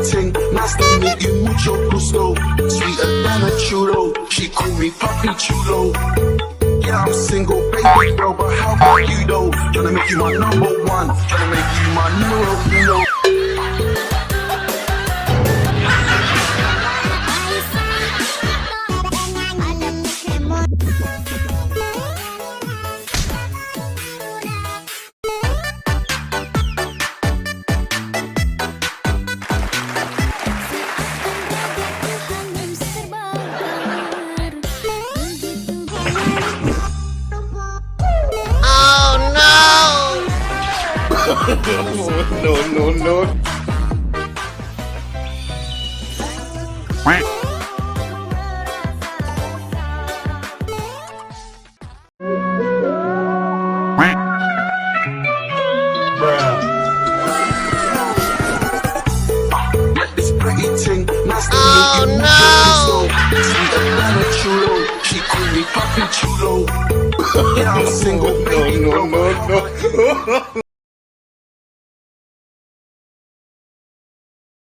ting. Nice to meet you, mucho gusto. Sweeter than a churro. She call me Papi Chulo. Yeah, I'm single, baby girl, but how about you though? Tryna make you my number one. Tryna make you my numero uno. No. This pretty ting, nice to meet you, mucho gusto. Sweeter than a churro. She call me Papi Chulo. Yeah, I'm single, baby girl, but how about you?